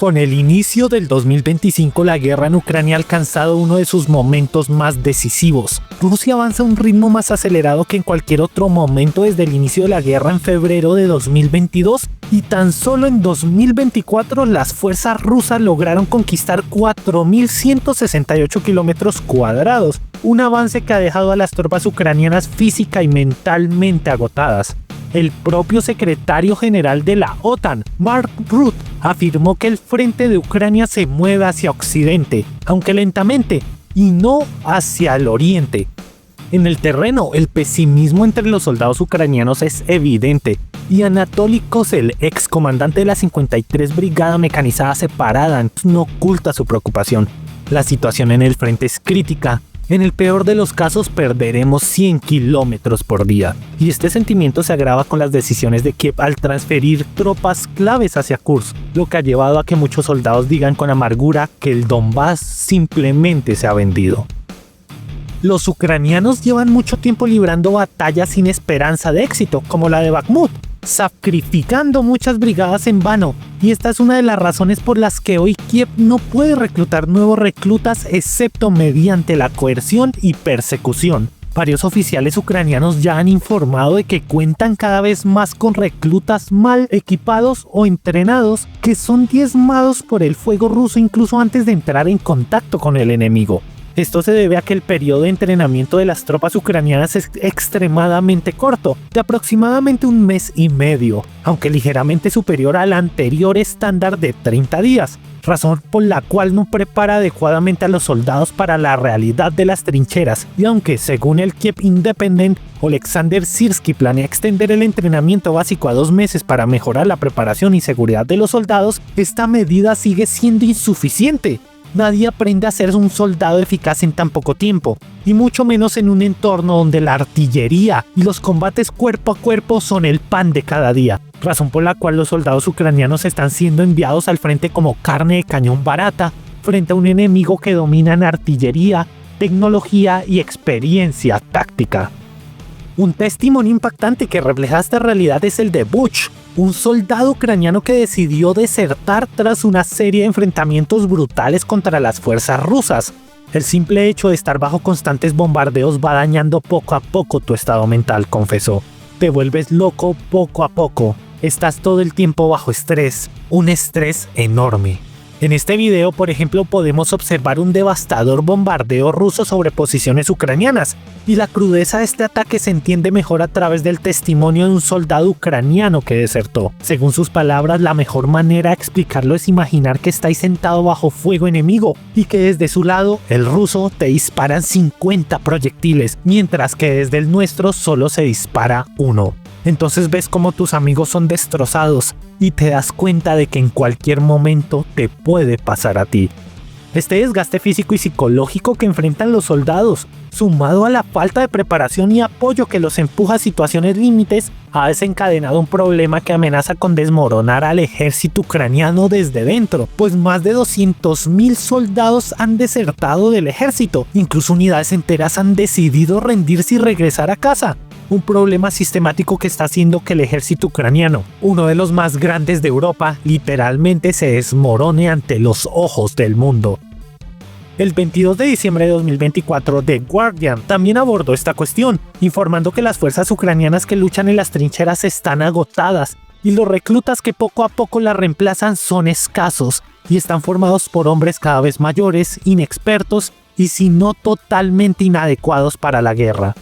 Con el inicio del 2025, la guerra en Ucrania ha alcanzado uno de sus momentos más decisivos. Rusia avanza a un ritmo más acelerado que en cualquier otro momento desde el inicio de la guerra en febrero de 2022, y tan solo en 2024 las fuerzas rusas lograron conquistar 4.168 kilómetros cuadrados, un avance que ha dejado a las tropas ucranianas física y mentalmente agotadas. El propio secretario general de la OTAN, Mark Rutte, afirmó que el frente de Ucrania se mueve hacia occidente, aunque lentamente, y no hacia el oriente. En el terreno, el pesimismo entre los soldados ucranianos es evidente, y Anatoly Kozel, ex comandante de la 53 Brigada Mecanizada Separada, no oculta su preocupación. La situación en el frente es crítica. En el peor de los casos perderemos 100 kilómetros por día. Y este sentimiento se agrava con las decisiones de Kiev al transferir tropas claves hacia Kursk, lo que ha llevado a que muchos soldados digan con amargura que el Donbass simplemente se ha vendido. Los ucranianos llevan mucho tiempo librando batallas sin esperanza de éxito, como la de Bakhmut, sacrificando muchas brigadas en vano, y esta es una de las razones por las que hoy Kiev no puede reclutar nuevos reclutas excepto mediante la coerción y persecución. Varios oficiales ucranianos ya han informado de que cuentan cada vez más con reclutas mal equipados o entrenados que son diezmados por el fuego ruso incluso antes de entrar en contacto con el enemigo. Esto se debe a que el periodo de entrenamiento de las tropas ucranianas es extremadamente corto, de aproximadamente un mes y medio, aunque ligeramente superior al anterior estándar de 30 días, razón por la cual no prepara adecuadamente a los soldados para la realidad de las trincheras, y aunque según el Kiev Independent, Oleksandr Syrskyi planea extender el entrenamiento básico a 2 meses para mejorar la preparación y seguridad de los soldados, esta medida sigue siendo insuficiente. Nadie aprende a ser un soldado eficaz en tan poco tiempo, y mucho menos en un entorno donde la artillería y los combates cuerpo a cuerpo son el pan de cada día, razón por la cual los soldados ucranianos están siendo enviados al frente como carne de cañón barata, frente a un enemigo que domina en artillería, tecnología y experiencia táctica. Un testimonio impactante que refleja esta realidad es el de Buch, un soldado ucraniano que decidió desertar tras una serie de enfrentamientos brutales contra las fuerzas rusas. El simple hecho de estar bajo constantes bombardeos va dañando poco a poco tu estado mental, confesó. Te vuelves loco poco a poco. Estás todo el tiempo bajo estrés, un estrés enorme. En este video, por ejemplo, podemos observar un devastador bombardeo ruso sobre posiciones ucranianas, y la crudeza de este ataque se entiende mejor a través del testimonio de un soldado ucraniano que desertó. Según sus palabras, la mejor manera de explicarlo es imaginar que estáis sentado bajo fuego enemigo y que desde su lado, el ruso, te disparan 50 proyectiles, mientras que desde el nuestro solo se dispara uno. Entonces ves cómo tus amigos son destrozados y te das cuenta de que en cualquier momento te puede pasar a ti. Este desgaste físico y psicológico que enfrentan los soldados, sumado a la falta de preparación y apoyo que los empuja a situaciones límites, ha desencadenado un problema que amenaza con desmoronar al ejército ucraniano desde dentro, pues más de 200.000 soldados han desertado del ejército, incluso unidades enteras han decidido rendirse y regresar a casa. Un problema sistemático que está haciendo que el ejército ucraniano, uno de los más grandes de Europa, literalmente se desmorone ante los ojos del mundo. El 22 de diciembre de 2024, The Guardian también abordó esta cuestión, informando que las fuerzas ucranianas que luchan en las trincheras están agotadas y los reclutas que poco a poco las reemplazan son escasos y están formados por hombres cada vez mayores, inexpertos y si no totalmente inadecuados para la guerra.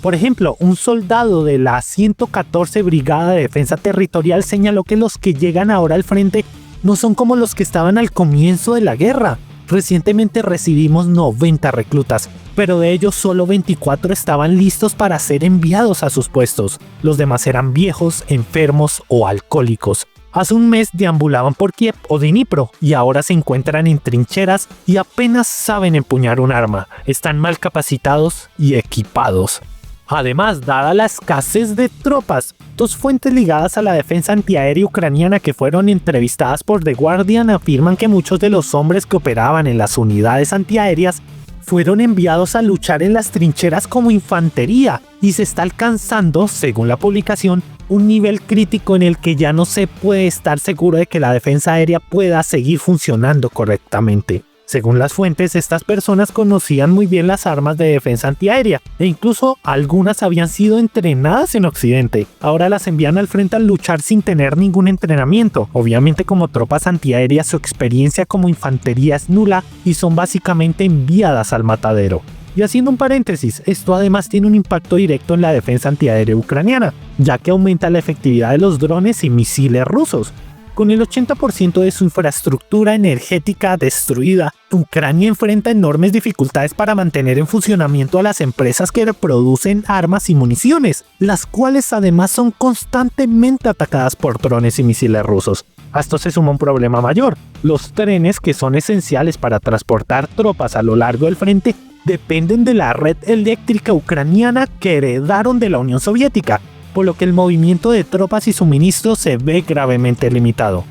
Por ejemplo, un soldado de la 114 Brigada de Defensa Territorial señaló que los que llegan ahora al frente no son como los que estaban al comienzo de la guerra. Recientemente recibimos 90 reclutas, pero de ellos solo 24 estaban listos para ser enviados a sus puestos. Los demás eran viejos, enfermos o alcohólicos. Hace un mes deambulaban por Kiev o Dnipro y ahora se encuentran en trincheras y apenas saben empuñar un arma. Están mal capacitados y equipados. Además, dada la escasez de tropas, 2 fuentes ligadas a la defensa antiaérea ucraniana que fueron entrevistadas por The Guardian afirman que muchos de los hombres que operaban en las unidades antiaéreas fueron enviados a luchar en las trincheras como infantería y se está alcanzando, según la publicación, un nivel crítico en el que ya no se puede estar seguro de que la defensa aérea pueda seguir funcionando correctamente. Según las fuentes, estas personas conocían muy bien las armas de defensa antiaérea e incluso algunas habían sido entrenadas en Occidente. Ahora las envían al frente a luchar sin tener ningún entrenamiento. Obviamente, como tropas antiaéreas, su experiencia como infantería es nula y son básicamente enviadas al matadero. Y haciendo un paréntesis, esto además tiene un impacto directo en la defensa antiaérea ucraniana, ya que aumenta la efectividad de los drones y misiles rusos. Con el 80% de su infraestructura energética destruida, Ucrania enfrenta enormes dificultades para mantener en funcionamiento a las empresas que producen armas y municiones, las cuales además son constantemente atacadas por drones y misiles rusos. A esto se suma un problema mayor: los trenes, que son esenciales para transportar tropas a lo largo del frente, dependen de la red eléctrica ucraniana que heredaron de la Unión Soviética, por lo que el movimiento de tropas y suministros se ve gravemente limitado.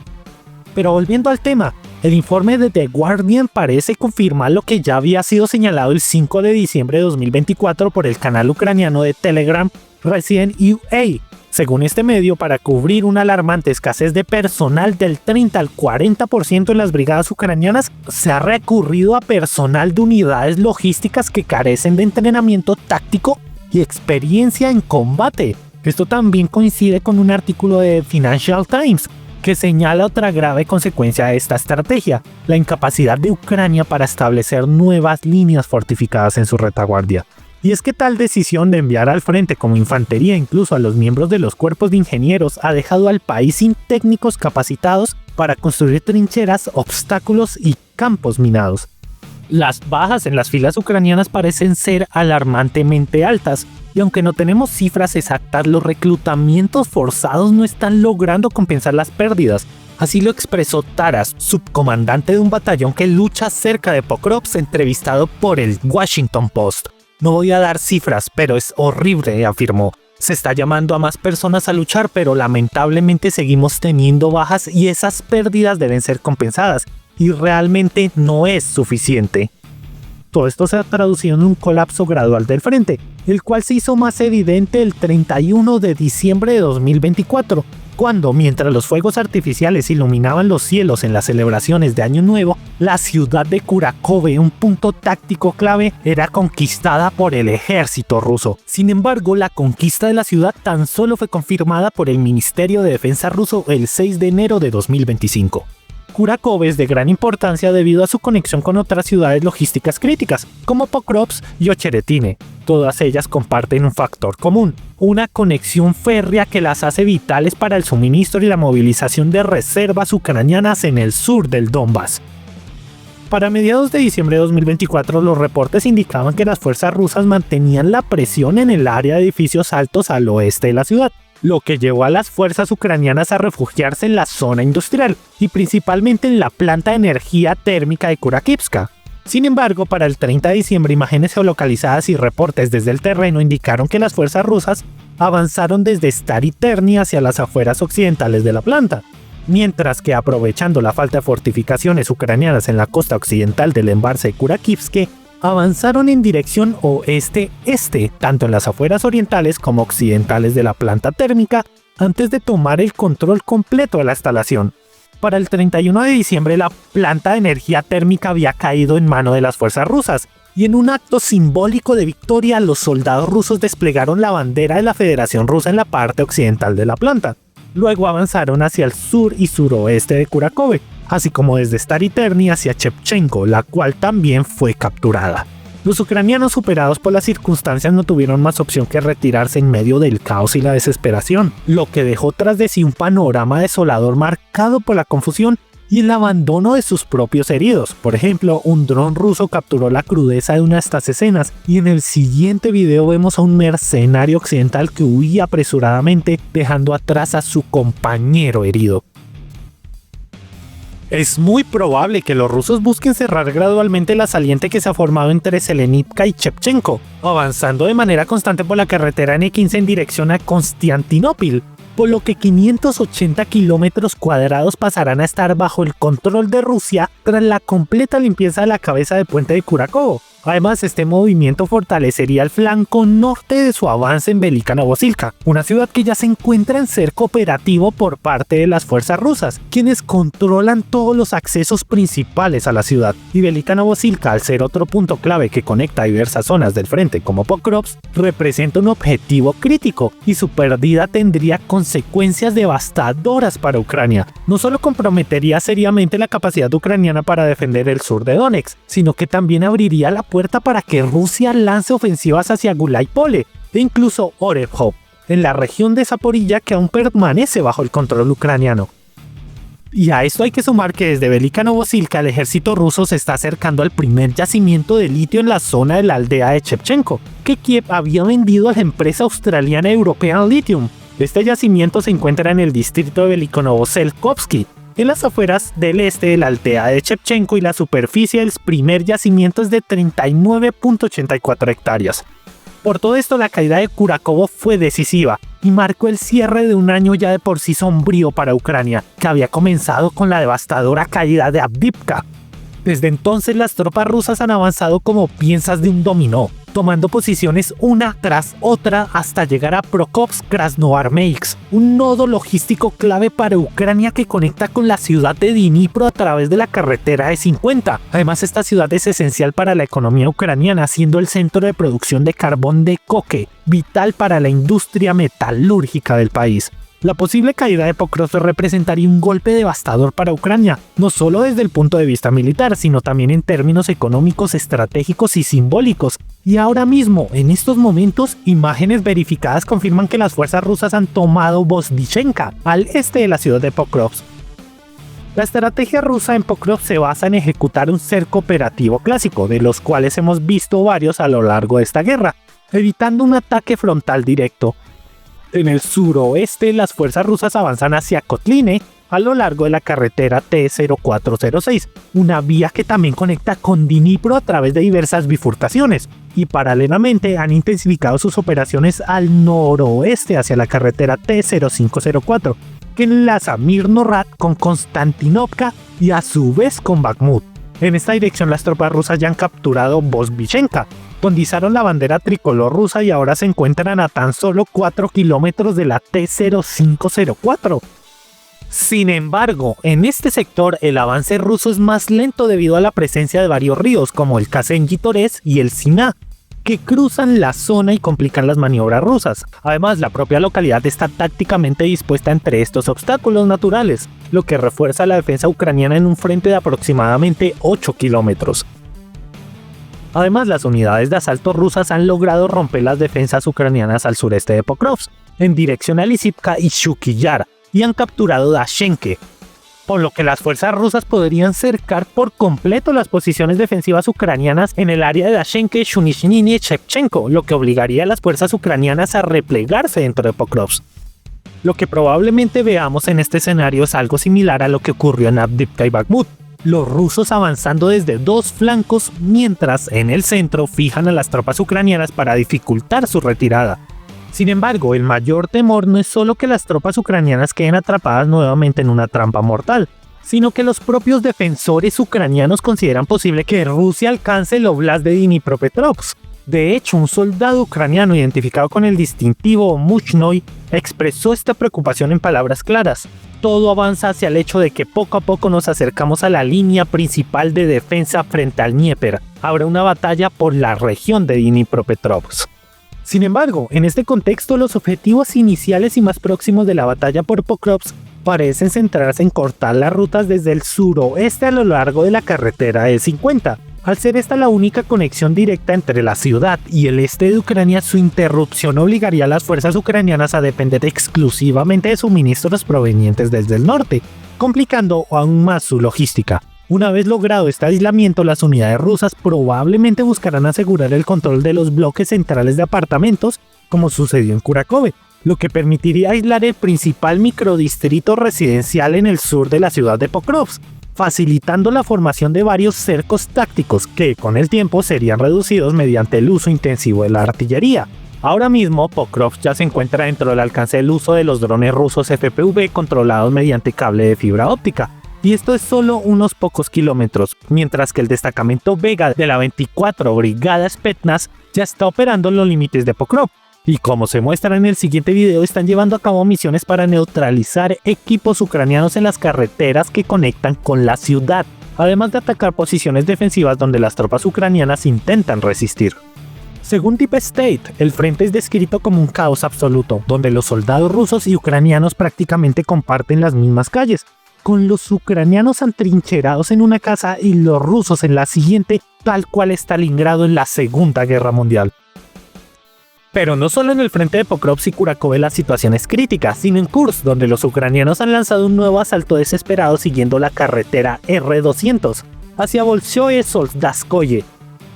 Pero volviendo al tema, el informe de The Guardian parece confirmar lo que ya había sido señalado el 5 de diciembre de 2024 por el canal ucraniano de Telegram Resident UA. Según este medio, para cubrir una alarmante escasez de personal del 30 al 40% en las brigadas ucranianas, se ha recurrido a personal de unidades logísticas que carecen de entrenamiento táctico y experiencia en combate. Esto también coincide con un artículo de Financial Times que señala otra grave consecuencia de esta estrategia: la incapacidad de Ucrania para establecer nuevas líneas fortificadas en su retaguardia. Y es que tal decisión de enviar al frente como infantería incluso a los miembros de los cuerpos de ingenieros ha dejado al país sin técnicos capacitados para construir trincheras, obstáculos y campos minados. Las bajas en las filas ucranianas parecen ser alarmantemente altas, y aunque no tenemos cifras exactas, los reclutamientos forzados no están logrando compensar las pérdidas. Así lo expresó Taras, subcomandante de un batallón que lucha cerca de Pokrovsk, entrevistado por el Washington Post. No voy a dar cifras, pero es horrible, afirmó. Se está llamando a más personas a luchar, pero lamentablemente seguimos teniendo bajas y esas pérdidas deben ser compensadas, y realmente no es suficiente. Todo esto se ha traducido en un colapso gradual del frente, el cual se hizo más evidente el 31 de diciembre de 2024, cuando, mientras los fuegos artificiales iluminaban los cielos en las celebraciones de Año Nuevo, la ciudad de Kurakhove, un punto táctico clave, era conquistada por el ejército ruso. Sin embargo, la conquista de la ciudad tan solo fue confirmada por el Ministerio de Defensa ruso el 6 de enero de 2025. Kurakhove es de gran importancia debido a su conexión con otras ciudades logísticas críticas, como Pokrovsk y Ocheretine. Todas ellas comparten un factor común: una conexión férrea que las hace vitales para el suministro y la movilización de reservas ucranianas en el sur del Donbass. Para mediados de diciembre de 2024, los reportes indicaban que las fuerzas rusas mantenían la presión en el área de edificios altos al oeste de la ciudad, lo que llevó a las fuerzas ucranianas a refugiarse en la zona industrial y principalmente en la planta de energía térmica de Kurakivka. Sin embargo, para el 30 de diciembre, imágenes geolocalizadas y reportes desde el terreno indicaron que las fuerzas rusas avanzaron desde Stary Terny hacia las afueras occidentales de la planta, mientras que, aprovechando la falta de fortificaciones ucranianas en la costa occidental del embalse de Kurakivsk, avanzaron en dirección oeste-este, tanto en las afueras orientales como occidentales de la planta térmica, antes de tomar el control completo de la instalación. Para el 31 de diciembre, la planta de energía térmica había caído en mano de las fuerzas rusas, y en un acto simbólico de victoria, los soldados rusos desplegaron la bandera de la Federación Rusa en la parte occidental de la planta. Luego avanzaron hacia el sur y suroeste de Kurakhove, así como desde Stary Terny hacia Shevchenko, la cual también fue capturada. Los ucranianos, superados por las circunstancias, no tuvieron más opción que retirarse en medio del caos y la desesperación, lo que dejó tras de sí un panorama desolador marcado por la confusión y el abandono de sus propios heridos. Por ejemplo, un dron ruso capturó la crudeza de una de estas escenas, y en el siguiente video vemos a un mercenario occidental que huía apresuradamente, dejando atrás a su compañero herido. Es muy probable que los rusos busquen cerrar gradualmente la saliente que se ha formado entre Selenivka y Shevchenko, avanzando de manera constante por la carretera N15 en dirección a Konstantinopil, por lo que 580 kilómetros cuadrados pasarán a estar bajo el control de Rusia tras la completa limpieza de la cabeza de puente de Kurakhove. Además, este movimiento fortalecería el flanco norte de su avance en Velika Novosilka, una ciudad que ya se encuentra en cerco operativo por parte de las fuerzas rusas, quienes controlan todos los accesos principales a la ciudad. Y Velika Novosilka, al ser otro punto clave que conecta diversas zonas del frente como Pokrovsk, representa un objetivo crítico y su pérdida tendría consecuencias devastadoras para Ucrania. No solo comprometería seriamente la capacidad ucraniana para defender el sur de Donetsk, sino que también abriría la puerta para que Rusia lance ofensivas hacia Gulaipole e incluso Orevhov, en la región de Zaporilla que aún permanece bajo el control ucraniano. Y a esto hay que sumar que desde Velika Novosilka el ejército ruso se está acercando al primer yacimiento de litio en la zona de la aldea de Shevchenko, que Kiev había vendido a la empresa australiana European Lithium. Este yacimiento se encuentra en el distrito de Velikonovo-Selkovsky, en las afueras del este de la aldea de Shevchenko, y la superficie del primer yacimiento es de 39.84 hectáreas. Por todo esto, la caída de Kurakovo fue decisiva y marcó el cierre de un año ya de por sí sombrío para Ucrania, que había comenzado con la devastadora caída de Avdiivka. Desde entonces las tropas rusas han avanzado como piezas de un dominó, tomando posiciones una tras otra hasta llegar a Prokopsk-Krasnoarmeysk, un nodo logístico clave para Ucrania que conecta con la ciudad de Dnipro a través de la carretera E50. Además, esta ciudad es esencial para la economía ucraniana, siendo el centro de producción de carbón de coque, vital para la industria metalúrgica del país. La posible caída de Pokrovsk representaría un golpe devastador para Ucrania, no solo desde el punto de vista militar, sino también en términos económicos, estratégicos y simbólicos. Y ahora mismo, en estos momentos, imágenes verificadas confirman que las fuerzas rusas han tomado Vozdechenka, al este de la ciudad de Pokrovsk. La estrategia rusa en Pokrovsk se basa en ejecutar un cerco operativo clásico, de los cuales hemos visto varios a lo largo de esta guerra, evitando un ataque frontal directo. En el suroeste, las fuerzas rusas avanzan hacia Kotline a lo largo de la carretera T-0406, una vía que también conecta con Dnipro a través de diversas bifurcaciones, y paralelamente han intensificado sus operaciones al noroeste hacia la carretera T-0504, que enlaza Mirnorad con Konstantinovka y a su vez con Bakhmut. En esta dirección las tropas rusas ya han capturado Vozdechenka, donde izaron la bandera tricolor rusa y ahora se encuentran a tan solo 4 kilómetros de la T-0504. Sin embargo, en este sector el avance ruso es más lento debido a la presencia de varios ríos como el Kasenyi-Torez y el Sina, que cruzan la zona y complican las maniobras rusas. Además, la propia localidad está tácticamente dispuesta entre estos obstáculos naturales, lo que refuerza la defensa ucraniana en un frente de aproximadamente 8 kilómetros. Además, las unidades de asalto rusas han logrado romper las defensas ucranianas al sureste de Pokrovsk, en dirección a Lysivka y Shuky Yar, y han capturado Dashenke, por lo que las fuerzas rusas podrían cercar por completo las posiciones defensivas ucranianas en el área de Dashenke, Shunishinin y Shevchenko, lo que obligaría a las fuerzas ucranianas a replegarse dentro de Pokrovsk. Lo que probablemente veamos en este escenario es algo similar a lo que ocurrió en Avdiivka y Bakhmut, los rusos avanzando desde dos flancos mientras en el centro fijan a las tropas ucranianas para dificultar su retirada. Sin embargo, el mayor temor no es solo que las tropas ucranianas queden atrapadas nuevamente en una trampa mortal, sino que los propios defensores ucranianos consideran posible que Rusia alcance el oblast de Dnipropetrovsk. De hecho, un soldado ucraniano identificado con el distintivo Mushnoy expresó esta preocupación en palabras claras. Todo avanza hacia el hecho de que poco a poco nos acercamos a la línea principal de defensa frente al Dnieper. Habrá una batalla por la región de Dnipropetrovsk. Sin embargo, en este contexto, los objetivos iniciales y más próximos de la batalla por Pokrovsk parecen centrarse en cortar las rutas desde el suroeste a lo largo de la carretera E50. Al ser esta la única conexión directa entre la ciudad y el este de Ucrania, su interrupción obligaría a las fuerzas ucranianas a depender exclusivamente de suministros provenientes desde el norte, complicando aún más su logística. Una vez logrado este aislamiento, las unidades rusas probablemente buscarán asegurar el control de los bloques centrales de apartamentos, como sucedió en Kurakove, lo que permitiría aislar el principal microdistrito residencial en el sur de la ciudad de Pokrovsk, facilitando la formación de varios cercos tácticos que, con el tiempo, serían reducidos mediante el uso intensivo de la artillería. Ahora mismo, Pokrovsk ya se encuentra dentro del alcance del uso de los drones rusos FPV controlados mediante cable de fibra óptica, y esto es solo unos pocos kilómetros, mientras que el destacamento Vega de la 24 Brigada Spetsnaz ya está operando en los límites de Pokrov. Y como se muestra en el siguiente video, están llevando a cabo misiones para neutralizar equipos ucranianos en las carreteras que conectan con la ciudad, además de atacar posiciones defensivas donde las tropas ucranianas intentan resistir. Según Deep State, el frente es descrito como un caos absoluto, donde los soldados rusos y ucranianos prácticamente comparten las mismas calles, con los ucranianos atrincherados en una casa y los rusos en la siguiente, tal cual Stalingrado en la Segunda Guerra Mundial. Pero no solo en el frente de Pokrovsk y Kurakovo la situación es crítica, sino en Kursk, donde los ucranianos han lanzado un nuevo asalto desesperado siguiendo la carretera R-200 hacia Bolshoye-Soldatskoye.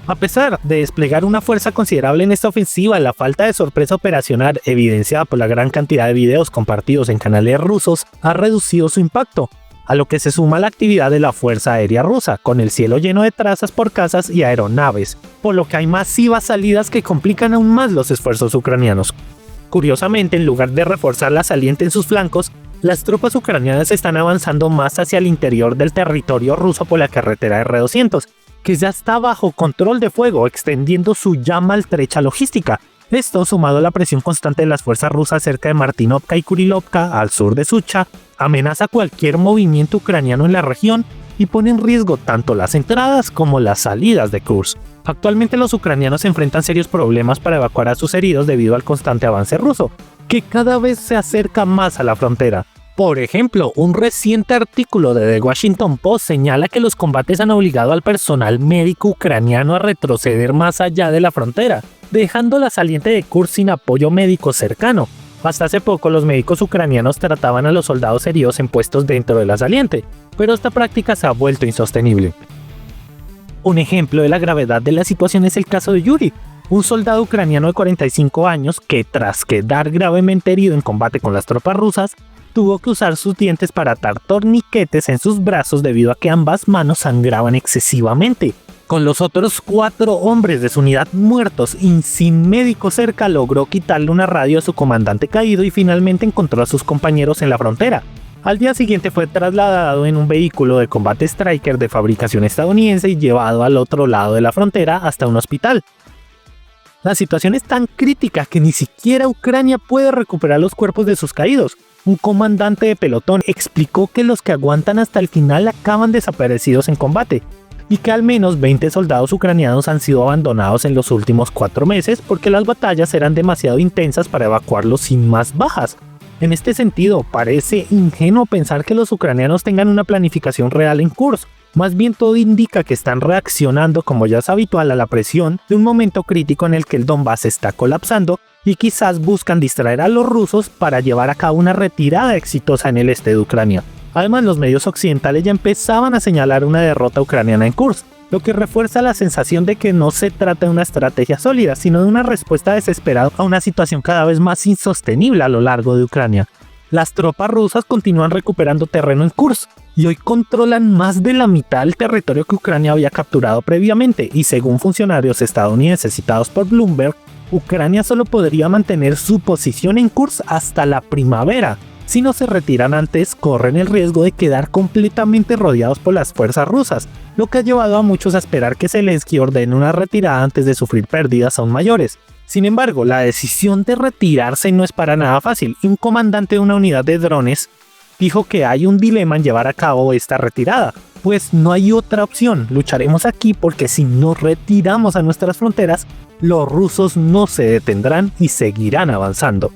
A pesar de desplegar una fuerza considerable en esta ofensiva, la falta de sorpresa operacional evidenciada por la gran cantidad de videos compartidos en canales rusos ha reducido su impacto, a lo que se suma la actividad de la Fuerza Aérea Rusa, con el cielo lleno de trazas por casas y aeronaves, por lo que hay masivas salidas que complican aún más los esfuerzos ucranianos. Curiosamente, en lugar de reforzar la saliente en sus flancos, las tropas ucranianas están avanzando más hacia el interior del territorio ruso por la carretera R-200, que ya está bajo control de fuego, extendiendo su ya maltrecha logística. Esto, sumado a la presión constante de las fuerzas rusas cerca de Martinovka y Kurilovka, al sur de Sucha, amenaza cualquier movimiento ucraniano en la región y pone en riesgo tanto las entradas como las salidas de Kursk. Actualmente los ucranianos enfrentan serios problemas para evacuar a sus heridos debido al constante avance ruso, que cada vez se acerca más a la frontera. Por ejemplo, un reciente artículo de The Washington Post señala que los combates han obligado al personal médico ucraniano a retroceder más allá de la frontera, dejando la saliente de Kursk sin apoyo médico cercano. Hasta hace poco los médicos ucranianos trataban a los soldados heridos en puestos dentro de la saliente, pero esta práctica se ha vuelto insostenible. Un ejemplo de la gravedad de la situación es el caso de Yuri, un soldado ucraniano de 45 años que, tras quedar gravemente herido en combate con las tropas rusas, tuvo que usar sus dientes para atar torniquetes en sus brazos debido a que ambas manos sangraban excesivamente. Con los otros 4 hombres de su unidad muertos y sin médico cerca, logró quitarle una radio a su comandante caído y finalmente encontró a sus compañeros en la frontera. Al día siguiente fue trasladado en un vehículo de combate Stryker de fabricación estadounidense y llevado al otro lado de la frontera hasta un hospital. La situación es tan crítica que ni siquiera Ucrania puede recuperar los cuerpos de sus caídos. Un comandante de pelotón explicó que los que aguantan hasta el final acaban desaparecidos en combate, y que al menos 20 soldados ucranianos han sido abandonados en los últimos 4 meses porque las batallas eran demasiado intensas para evacuarlos sin más bajas. En este sentido, parece ingenuo pensar que los ucranianos tengan una planificación real en Kursk. Más bien todo indica que están reaccionando, como ya es habitual, a la presión de un momento crítico en el que el Donbass está colapsando y quizás buscan distraer a los rusos para llevar a cabo una retirada exitosa en el este de Ucrania. Además, los medios occidentales ya empezaban a señalar una derrota ucraniana en Kursk, lo que refuerza la sensación de que no se trata de una estrategia sólida, sino de una respuesta desesperada a una situación cada vez más insostenible a lo largo de Ucrania. Las tropas rusas continúan recuperando terreno en Kursk y hoy controlan más de la mitad del territorio que Ucrania había capturado previamente, y según funcionarios estadounidenses citados por Bloomberg, Ucrania solo podría mantener su posición en Kursk hasta la primavera. Si no se retiran antes, corren el riesgo de quedar completamente rodeados por las fuerzas rusas, lo que ha llevado a muchos a esperar que Zelensky ordene una retirada antes de sufrir pérdidas aún mayores. Sin embargo, la decisión de retirarse no es para nada fácil, y un comandante de una unidad de drones dijo que hay un dilema en llevar a cabo esta retirada, pues no hay otra opción. Lucharemos aquí porque si nos retiramos a nuestras fronteras, los rusos no se detendrán y seguirán avanzando.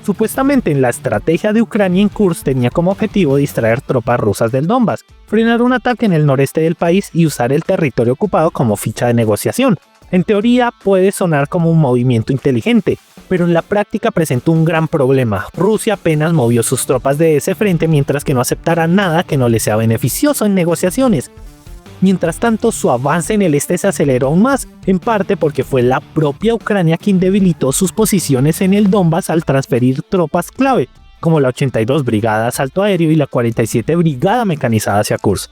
Supuestamente en la estrategia de Ucrania en Kursk tenía como objetivo distraer tropas rusas del Donbass, frenar un ataque en el noreste del país y usar el territorio ocupado como ficha de negociación. En teoría puede sonar como un movimiento inteligente, pero en la práctica presentó un gran problema. Rusia apenas movió sus tropas de ese frente mientras que no aceptará nada que no le sea beneficioso en negociaciones. Mientras tanto, su avance en el este se aceleró aún más, en parte porque fue la propia Ucrania quien debilitó sus posiciones en el Donbass al transferir tropas clave, como la 82 Brigada de Asalto Aéreo y la 47 Brigada Mecanizada hacia Kursk.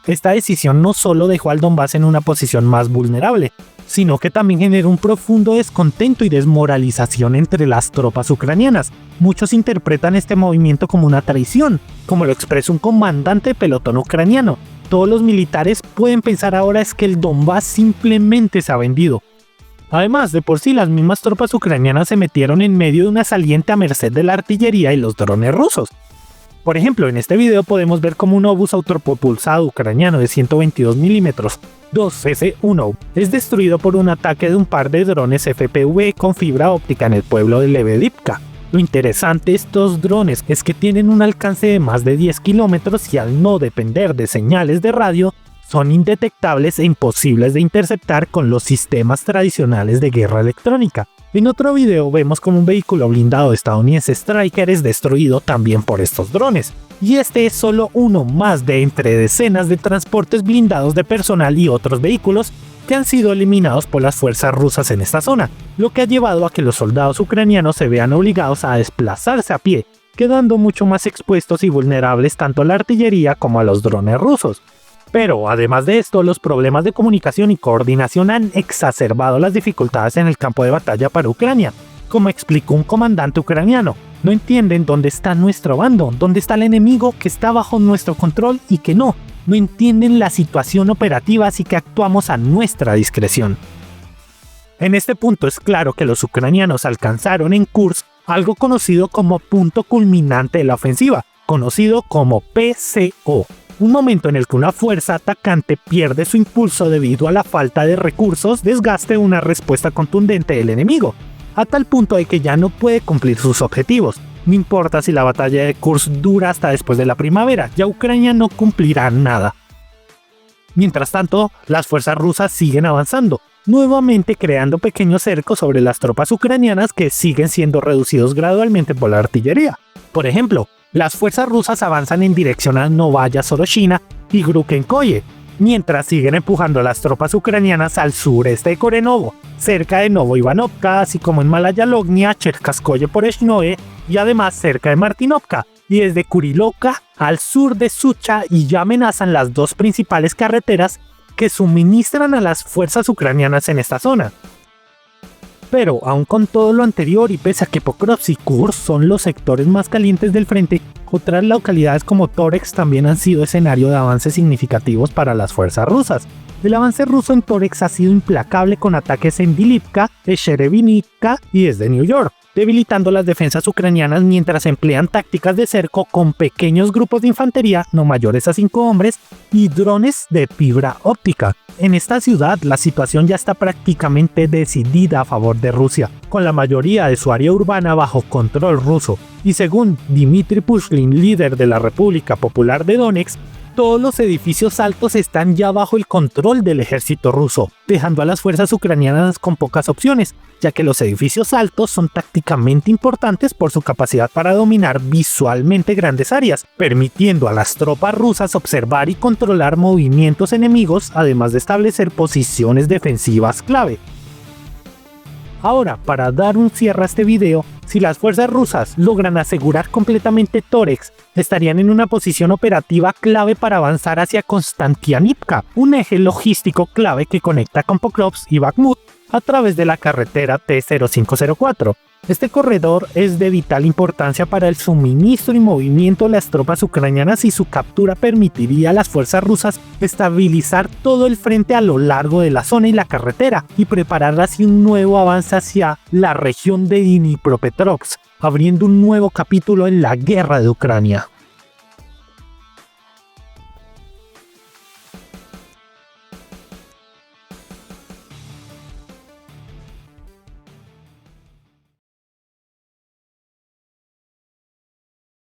Esta decisión no solo dejó al Donbass en una posición más vulnerable, sino que también genera un profundo descontento y desmoralización entre las tropas ucranianas. Muchos interpretan este movimiento como una traición, como lo expresa un comandante de pelotón ucraniano. Todos los militares pueden pensar ahora es que el Donbass simplemente se ha vendido. Además, de por sí las mismas tropas ucranianas se metieron en medio de una saliente a merced de la artillería y los drones rusos. Por ejemplo, en este video podemos ver cómo un obús autopropulsado ucraniano de 122 mm 2S1 es destruido por un ataque de un par de drones FPV con fibra óptica en el pueblo de Levedivka. Lo interesante de estos drones es que tienen un alcance de más de 10 kilómetros y al no depender de señales de radio, son indetectables e imposibles de interceptar con los sistemas tradicionales de guerra electrónica. En otro video vemos como un vehículo blindado estadounidense Stryker es destruido también por estos drones. Y este es solo uno más de entre decenas de transportes blindados de personal y otros vehículos que han sido eliminados por las fuerzas rusas en esta zona, lo que ha llevado a que los soldados ucranianos se vean obligados a desplazarse a pie, quedando mucho más expuestos y vulnerables tanto a la artillería como a los drones rusos. Pero además de esto, los problemas de comunicación y coordinación han exacerbado las dificultades en el campo de batalla para Ucrania. Como explicó un comandante ucraniano, no entienden dónde está nuestro bando, dónde está el enemigo que está bajo nuestro control y que no entienden la situación operativa, así que actuamos a nuestra discreción. En este punto es claro que los ucranianos alcanzaron en Kursk algo conocido como punto culminante de la ofensiva, conocido como PCO. Un momento en el que una fuerza atacante pierde su impulso debido a la falta de recursos, desgaste una respuesta contundente del enemigo, a tal punto de que ya no puede cumplir sus objetivos. No importa si la batalla de Kursk dura hasta después de la primavera, ya Ucrania no cumplirá nada. Mientras tanto, las fuerzas rusas siguen avanzando, nuevamente creando pequeños cercos sobre las tropas ucranianas que siguen siendo reducidos gradualmente por la artillería. Por ejemplo, las fuerzas rusas avanzan en dirección a Novaya Soroshina y Grukenkoye, mientras siguen empujando a las tropas ucranianas al sureste de Korenovo, cerca de Novoivanovka, así como en Malaya Lognia, Cherkaskoye Poreshnoe y además cerca de Martinovka, y desde Kurilovka al sur de Sucha, y ya amenazan las dos principales carreteras que suministran a las fuerzas ucranianas en esta zona. Pero, aun con todo lo anterior y pese a que Pokrovsk y Kursk son los sectores más calientes del frente, otras localidades como Toretsk también han sido escenario de avances significativos para las fuerzas rusas. El avance ruso en Toretsk ha sido implacable con ataques en Vilivka, Sherevinivka y desde New York, debilitando las defensas ucranianas mientras emplean tácticas de cerco con pequeños grupos de infantería no mayores a 5 hombres y drones de fibra óptica. En esta ciudad la situación ya está prácticamente decidida a favor de Rusia, con la mayoría de su área urbana bajo control ruso, y según Dmitry Pushkin, líder de la República Popular de Donetsk, todos los edificios altos están ya bajo el control del ejército ruso, dejando a las fuerzas ucranianas con pocas opciones, ya que los edificios altos son tácticamente importantes por su capacidad para dominar visualmente grandes áreas, permitiendo a las tropas rusas observar y controlar movimientos enemigos, además de establecer posiciones defensivas clave. Ahora, para dar un cierre a este video, si las fuerzas rusas logran asegurar completamente Toretsk, estarían en una posición operativa clave para avanzar hacia Konstantinivka, un eje logístico clave que conecta con Pokrovsk y Bakhmut a través de la carretera T-0504. Este corredor es de vital importancia para el suministro y movimiento de las tropas ucranianas y su captura permitiría a las fuerzas rusas estabilizar todo el frente a lo largo de la zona y la carretera y preparar así un nuevo avance hacia la región de Dnipropetrovsk, abriendo un nuevo capítulo en la guerra de Ucrania.